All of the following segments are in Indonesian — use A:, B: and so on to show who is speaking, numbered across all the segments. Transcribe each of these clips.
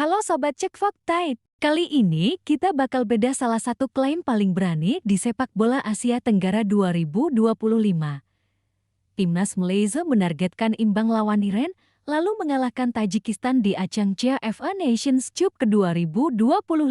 A: Halo Sobat Cek Fakta. Kali ini kita bakal beda salah satu klaim paling berani di sepak bola Asia Tenggara 2025. Timnas Malaysia menargetkan imbang lawan Iran, lalu mengalahkan Tajikistan di ajang CAF Nations Cup ke-2025.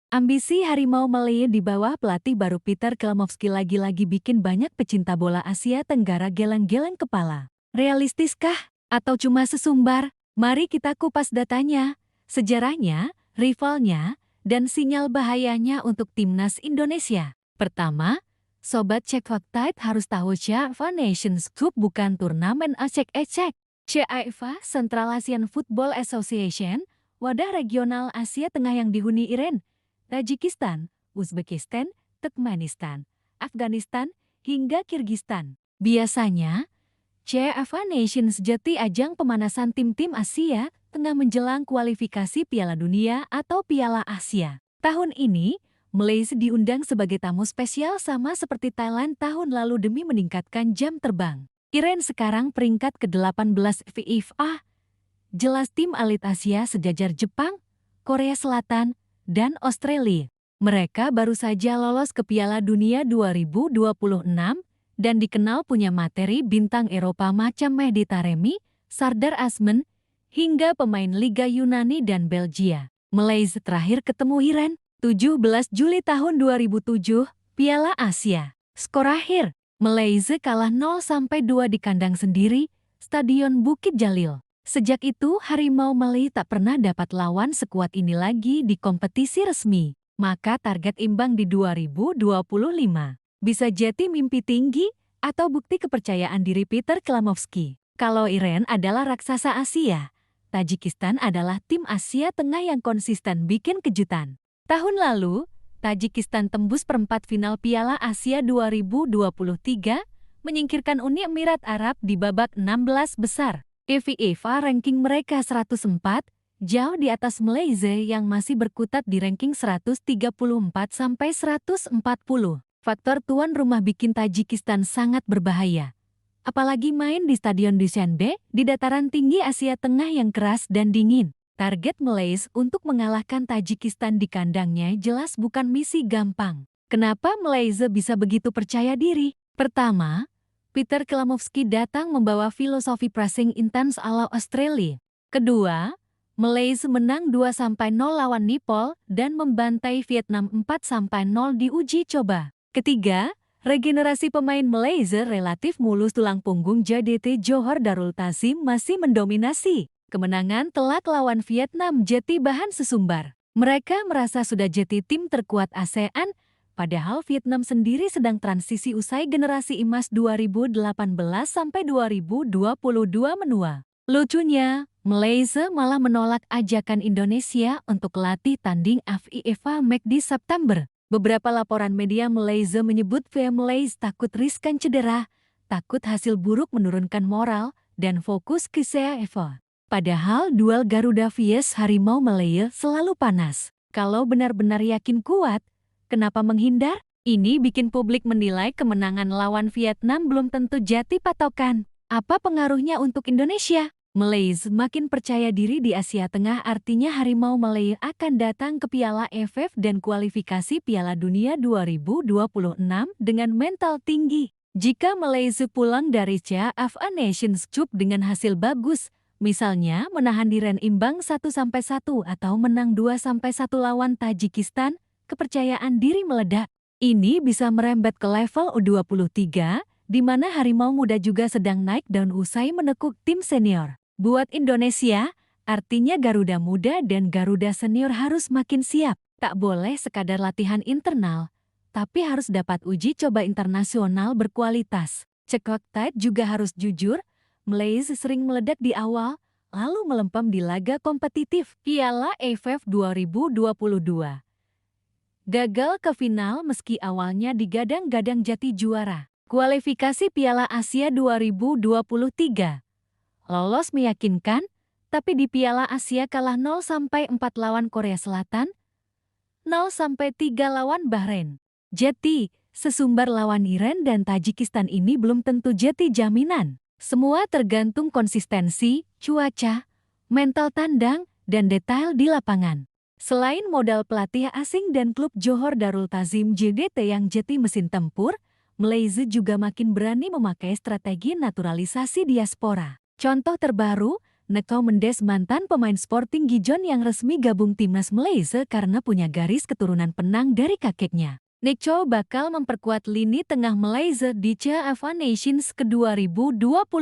A: Ambisi Harimau Malaya di bawah pelatih baru Peter Kelamovski lagi-lagi bikin banyak pecinta bola Asia Tenggara geleng-geleng kepala. Realistiskah? Atau cuma sesumbar? Mari kita kupas datanya, sejarahnya, rivalnya, dan sinyal bahayanya untuk timnas Indonesia. Pertama, Sobat Cek Fakta harus tahu CAF Nations Cup bukan turnamen acek-ecek. CAF Central Asian Football Association, wadah regional Asia Tengah yang dihuni Iran, Tajikistan, Uzbekistan, Turkmenistan, Afghanistan, hingga Kirgistan. Biasanya, CAF Nations jadi ajang pemanasan tim-tim Asia Tengah menjelang kualifikasi Piala Dunia atau Piala Asia. Tahun ini, Malaysia diundang sebagai tamu spesial sama seperti Thailand tahun lalu demi meningkatkan jam terbang. Iran sekarang peringkat ke-18 FIFA. Jelas tim elit Asia sejajar Jepang, Korea Selatan, dan Australia. Mereka baru saja lolos ke Piala Dunia 2026 dan dikenal punya materi bintang Eropa macam Mehdi Taremi, Sardar Azman, hingga pemain Liga Yunani dan Belgia. Malaysia terakhir ketemu Iran, 17 Juli tahun 2007, Piala Asia. Skor akhir, Malaysia kalah 0-2 di kandang sendiri, Stadion Bukit Jalil. Sejak itu, Harimau Malaysia tak pernah dapat lawan sekuat ini lagi di kompetisi resmi. Maka target imbang di 2025. Bisa jadi mimpi tinggi atau bukti kepercayaan diri Peter Kelamovski. Kalau Iran adalah raksasa Asia, Tajikistan adalah tim Asia Tengah yang konsisten bikin kejutan. Tahun lalu, Tajikistan tembus perempat final Piala Asia 2023, menyingkirkan Uni Emirat Arab di babak 16 besar. FIFA ranking mereka 104, jauh di atas Malaysia yang masih berkutat di ranking 134-140. Faktor tuan rumah bikin Tajikistan sangat berbahaya. Apalagi main di Stadion Dushanbe, di dataran tinggi Asia Tengah yang keras dan dingin. Target Malaysia untuk mengalahkan Tajikistan di kandangnya jelas bukan misi gampang. Kenapa Malaysia bisa begitu percaya diri? Pertama, Peter Kelamovski datang membawa filosofi pressing intens ala Australia. Kedua, Malaysia menang 2-0 lawan Nepal dan membantai Vietnam 4-0 di uji coba. Ketiga, regenerasi pemain Malaysia relatif mulus, tulang punggung JDT Johor Darul Tasim masih mendominasi. Kemenangan telak lawan Vietnam jadi bahan sesumbar. Mereka merasa sudah jadi tim terkuat ASEAN, padahal Vietnam sendiri sedang transisi usai generasi emas 2018-2022 menua. Lucunya, Malaysia malah menolak ajakan Indonesia untuk latih tanding FIFA Match di September. Beberapa laporan media Malaysia menyebut Malaysia takut riskan cedera, takut hasil buruk menurunkan moral, dan fokus ke CAF. Padahal duel Garuda vs Harimau Malaya selalu panas. Kalau benar-benar yakin kuat, kenapa menghindar? Ini bikin publik menilai kemenangan lawan Vietnam belum tentu jadi patokan. Apa pengaruhnya untuk Indonesia? Malaysia makin percaya diri di Asia Tengah, artinya Harimau Malaya akan datang ke Piala AFF dan kualifikasi Piala Dunia 2026 dengan mental tinggi. Jika Malaysia pulang dari CAF Nations Cup dengan hasil bagus, misalnya menahan Iran imbang 1-1 atau menang 2-1 lawan Tajikistan, kepercayaan diri meledak. Ini bisa merembet ke level U23, di mana Harimau Muda juga sedang naik daun usai menekuk tim senior. Buat Indonesia, artinya Garuda Muda dan Garuda Senior harus makin siap. Tak boleh sekadar latihan internal, tapi harus dapat uji coba internasional berkualitas. Cek Fakta juga harus jujur, Malaysia sering meledak di awal, lalu melempem di laga kompetitif Piala AFF 2022. Gagal ke final meski awalnya digadang-gadang jadi juara. Kualifikasi Piala Asia 2023. Lolos meyakinkan, tapi di Piala Asia kalah 0-4 lawan Korea Selatan, 0-3 lawan Bahrain. Jadi, sesumbar lawan Iran dan Tajikistan ini belum tentu jadi jaminan. Semua tergantung konsistensi, cuaca, mental tandang, dan detail di lapangan. Selain modal pelatih asing dan klub Johor Darul Ta'zim JDT yang jeti mesin tempur, Malaysia juga makin berani memakai strategi naturalisasi diaspora. Contoh terbaru, Neko Mendes mantan pemain Sporting Gijon yang resmi gabung timnas Malaysia karena punya garis keturunan Penang dari kakeknya. Neko bakal memperkuat lini tengah Malaysia di CAF Nations ke-2025.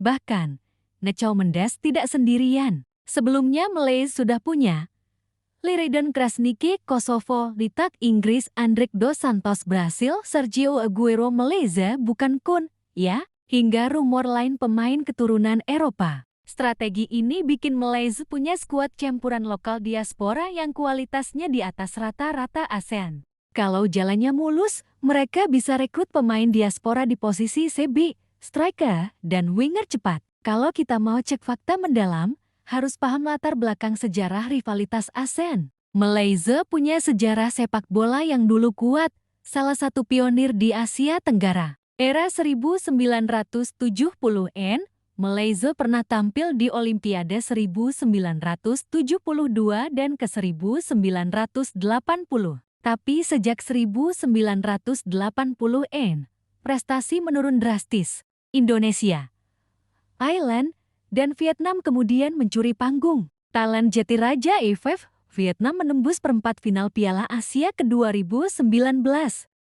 A: Bahkan, Neko Mendes tidak sendirian. Sebelumnya Malaysia sudah punya Liridon Krasniki Kosovo, Litak Inggris, Andrik Dos Santos Brasil, Sergio Aguero Malaysia bukan Kun, ya, hingga rumor lain pemain keturunan Eropa. Strategi ini bikin Malaysia punya skuad campuran lokal diaspora yang kualitasnya di atas rata-rata ASEAN. Kalau jalannya mulus, mereka bisa rekrut pemain diaspora di posisi CB, striker, dan winger cepat. Kalau kita mau cek fakta mendalam, harus paham latar belakang sejarah rivalitas ASEAN. Malaysia punya sejarah sepak bola yang dulu kuat, salah satu pionir di Asia Tenggara. Era 1970-an, Malaysia pernah tampil di Olimpiade 1972 dan ke 1980. Tapi sejak 1980-an, prestasi menurun drastis. Indonesia, Thailand, dan Vietnam kemudian mencuri panggung. Thailand Jeti Raja AFF, Vietnam menembus perempat final Piala Asia ke-2019.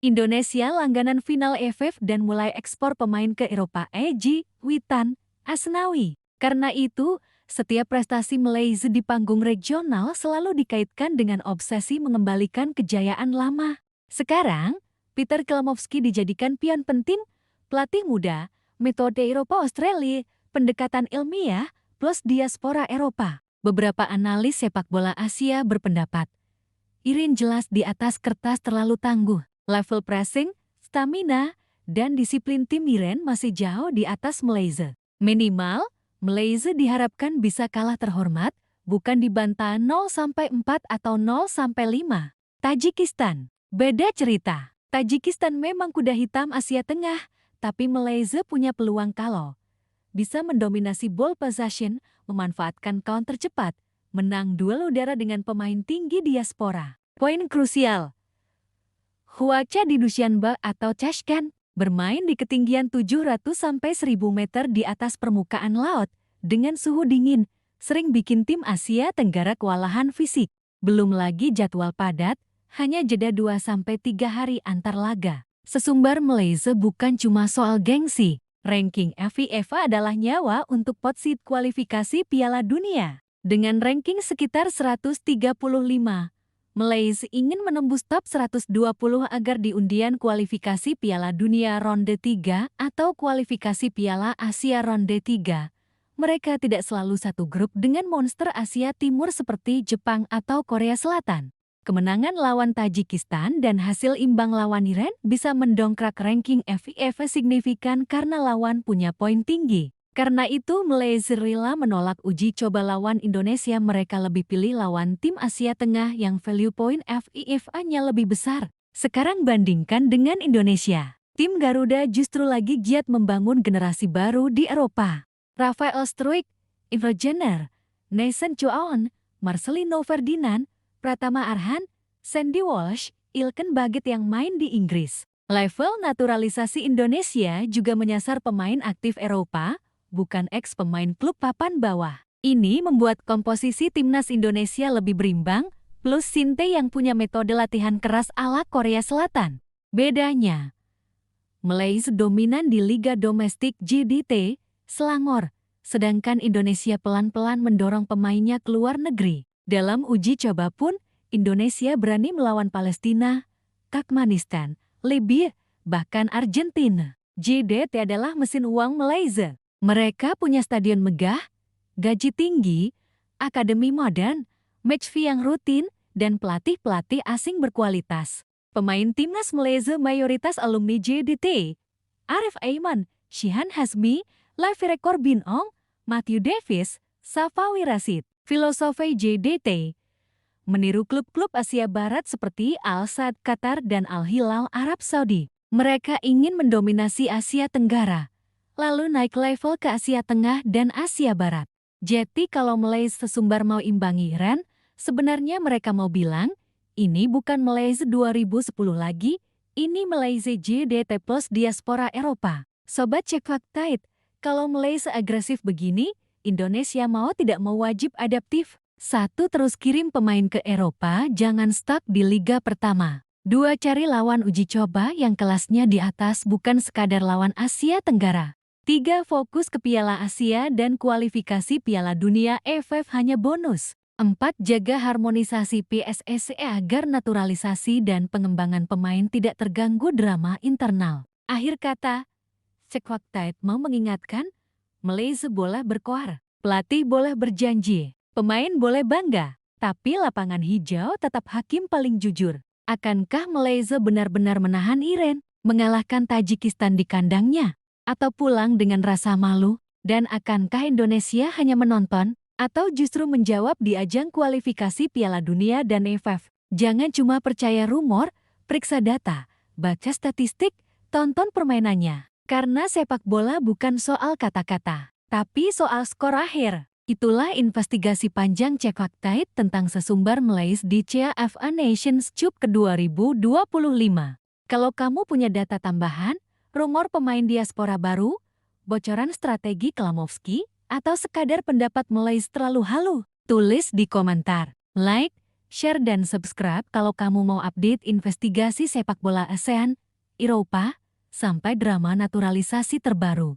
A: Indonesia langganan final AFF dan mulai ekspor pemain ke Eropa Egy, Witan, Asnawi. Karena itu, setiap prestasi Malaysia di panggung regional selalu dikaitkan dengan obsesi mengembalikan kejayaan lama. Sekarang, Peter Kelamovski dijadikan pion penting, pelatih muda, metode Eropa Australia, pendekatan ilmiah, plus diaspora Eropa. Beberapa analis sepak bola Asia berpendapat, Irin jelas di atas kertas terlalu tangguh. Level pressing, stamina, dan disiplin tim Iren masih jauh di atas Malaysia. Minimal, Malaysia diharapkan bisa kalah terhormat, bukan dibantai 0-4 atau 0-5. Tajikistan, beda cerita. Tajikistan memang kuda hitam Asia Tengah, tapi Malaysia punya peluang kalau bisa mendominasi ball possession, memanfaatkan counter cepat, menang duel udara dengan pemain tinggi diaspora. Poin krusial, Huacha di Dushanbe atau Tashkent bermain di ketinggian 700-1000 meter di atas permukaan laut dengan suhu dingin, sering bikin tim Asia Tenggara kewalahan fisik. Belum lagi jadwal padat, hanya jeda 2-3 hari antar laga. Sesumbar Malaysia bukan cuma soal gengsi. Ranking FIFA adalah nyawa untuk pot seed kualifikasi Piala Dunia. Dengan ranking sekitar 135, Malaysia ingin menembus top 120 agar di undian kualifikasi Piala Dunia Ronde 3 atau kualifikasi Piala Asia Ronde 3. Mereka tidak selalu satu grup dengan monster Asia Timur seperti Jepang atau Korea Selatan. Kemenangan lawan Tajikistan dan hasil imbang lawan Iran bisa mendongkrak ranking FIFA signifikan karena lawan punya poin tinggi. Karena itu Malaysia rela menolak uji coba lawan Indonesia, mereka lebih pilih lawan tim Asia Tengah yang value point FIFA-nya lebih besar. Sekarang bandingkan dengan Indonesia. Tim Garuda justru lagi giat membangun generasi baru di Eropa. Rafael Struijk, Indra Jenner, Nathan Choaon, Marcelino Ferdinand, Pratama Arhan, Sandy Walsh, Ilken Baget yang main di Inggris. Level naturalisasi Indonesia juga menyasar pemain aktif Eropa, bukan ex-pemain klub papan bawah. Ini membuat komposisi timnas Indonesia lebih berimbang, plus Sinte yang punya metode latihan keras ala Korea Selatan. Bedanya, Malaysia dominan di Liga Domestik JDT, Selangor, sedangkan Indonesia pelan-pelan mendorong pemainnya keluar negeri. Dalam uji coba pun, Indonesia berani melawan Palestina, Turkmenistan, Libya, bahkan Argentina. JDT adalah mesin uang Malaysia. Mereka punya stadion megah, gaji tinggi, akademi modern, match fee yang rutin, dan pelatih-pelatih asing berkualitas. Pemain timnas Malaysia mayoritas alumni JDT. Arif Aiman, Shihan Hasmi, Lavi Bin Ong, Matthew Davis, Safawi Rashid. Filosofi JDT meniru klub-klub Asia Barat seperti Al Sadd Qatar dan Al Hilal Arab Saudi. Mereka ingin mendominasi Asia Tenggara, lalu naik level ke Asia Tengah dan Asia Barat. Jadi kalau Malaysia sesumbar mau imbangi Iran, sebenarnya mereka mau bilang, ini bukan Malaysia 2010 lagi, ini Malaysia JDT plus diaspora Eropa. Sobat cek fakta, kalau Malaysia agresif begini, Indonesia mau tidak mau wajib adaptif. 1. Terus kirim pemain ke Eropa, jangan stuck di Liga Pertama. 2. Cari lawan uji coba yang kelasnya di atas, bukan sekadar lawan Asia Tenggara. 3. Fokus ke Piala Asia dan kualifikasi Piala Dunia AFF hanya bonus. 4. Jaga harmonisasi PSSI agar naturalisasi dan pengembangan pemain tidak terganggu drama internal. Akhir kata, Cek Fakta mau mengingatkan, Malaysia boleh berkoar, pelatih boleh berjanji, pemain boleh bangga, tapi lapangan hijau tetap hakim paling jujur. Akankah Malaysia benar-benar menahan Iran, mengalahkan Tajikistan di kandangnya, atau pulang dengan rasa malu? Dan akankah Indonesia hanya menonton, atau justru menjawab di ajang kualifikasi Piala Dunia dan AFF? Jangan cuma percaya rumor, periksa data, baca statistik, tonton permainannya. Karena sepak bola bukan soal kata-kata, tapi soal skor akhir. Itulah investigasi panjang Cek Fakta tentang sesumbar Malaysia di CAFA Nations Cup ke-2025. Kalau kamu punya data tambahan, rumor pemain diaspora baru, bocoran strategi Klamovski, atau sekadar pendapat Malaysia terlalu halu, tulis di komentar. Like, share dan subscribe kalau kamu mau update investigasi sepak bola ASEAN, Eropa, sampai drama naturalisasi terbaru.